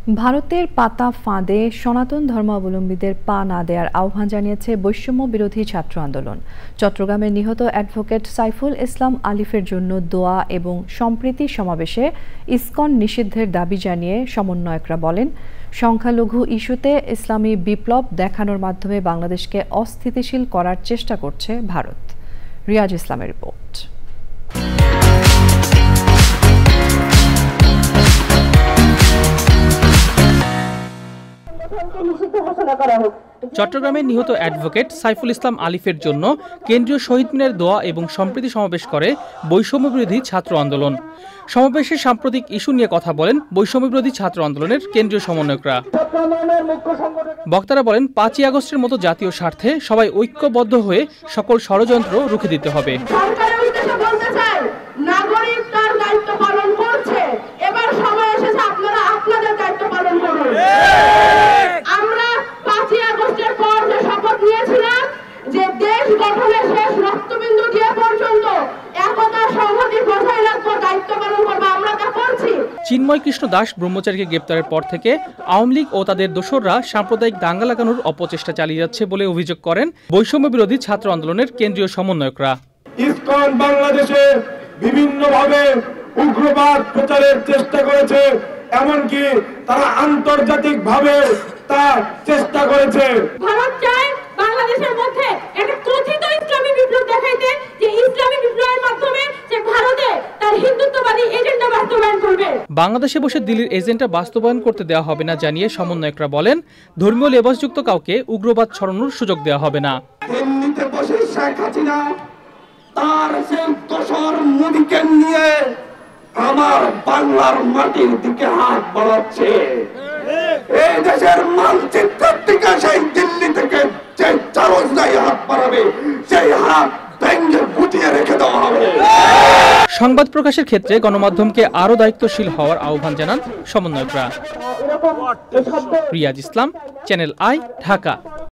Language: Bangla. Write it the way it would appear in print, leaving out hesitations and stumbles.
ভারতের পাতা ফাঁদে সনাতন ধর্মাবলম্বীদের পা না দেওয়ার আহ্বান জানিয়েছে বৈষম্য বিরোধী ছাত্র আন্দোলন। চট্টগ্রামে নিহত অ্যাডভোকেট সাইফুল ইসলাম আলিফের জন্য দোয়া এবং সম্প্রীতি সমাবেশে ইসকন নিষিদ্ধের দাবি জানিয়ে সমন্বয়করা বলেন, সংখ্যালঘু ইস্যুতে ইসলামী বিপ্লব দেখানোর মাধ্যমে বাংলাদেশকে অস্থিতিশীল করার চেষ্টা করছে ভারত। রিয়াজ ইসলামের রিপোর্ট। চট্টগ্রামে নিহত অ্যাডভোকেট সাইফুল ইসলাম আলিফের জন্য কেন্দ্রীয় শহীদ মিনারে দোয়া এবং সম্প্রীতি সমাবেশ করে বৈষম্য বিরোধী ছাত্র আন্দোলন। সমাবেশে সাম্প্রতিক ইস্যু নিয়ে কথা বলেন বৈষম্য বিরোধী ছাত্র আন্দোলনের কেন্দ্রীয় সমন্বয়করা। বক্তারা বলেন, ৫ই আগস্টের মতো জাতীয় স্বার্থে সবাই ঐক্যবদ্ধ হয়ে সকল ষড়যন্ত্র রুখে দিতে হবে। চিন্ময় কৃষ্ণ দাস ব্রহ্মচারীকে গ্রেপ্তারের পর থেকে আওয়ামী লীগ ও তাদের দোসররা সাম্প্রদায়িক দাঙ্গা লাগানোর অপচেষ্টা চালিয়ে যাচ্ছে বলে অভিযোগ করেন বৈষম্য বিরোধী ছাত্র আন্দোলনের কেন্দ্রীয় সমন্বয়করা। ইসকন বাংলাদেশে বিভিন্নভাবে উগ্রবাদ প্রচারের চেষ্টা করেছে, এমনকি তারা আন্তর্জাতিকভাবে তা চেষ্টা করেছে। ভারত চায় বাংলাদেশের মধ্যে একটা কথিত ইসলামী বিপ্লব দেখাইতে, যে ইসলামী বিপ্লবের মাধ্যমে সে ভারতে তার হিন্দুত্ববাদী এজেন্ডা বাস্তবায়ন করবে। বাংলাদেশে বসে দিল্লির এজেন্ডা বাস্তবায়ন করতে দেওয়া হবে না জানিয়ে সমন্বয়করা বলেন, ধর্মীয় লেবাসযুক্ত কাউকে উগ্রবাদ ছড়ানোর সুযোগ দেওয়া হবে না। দিল্লিতে বসে শেখ হাসিনা তার সেই দোসর মোদিকে নিয়ে আমার বাংলার মাটির দিকে হাত বাড়াচ্ছে। এই দেশের মানচিত্রের দিকে সেই দিল্লি থেকে যে চারজনাই হাত বাড়াবে, সেই হাত ভেঙে গুটিয়ে রেখে দেওয়া হবে। সংবাদ প্রকাশের ক্ষেত্রে গণমাধ্যমকে আরও দায়িত্বশীল হওয়ার আহ্বান জানান সমন্বয়করা। রিয়াজ ইসলাম, চ্যানেল আই, ঢাকা।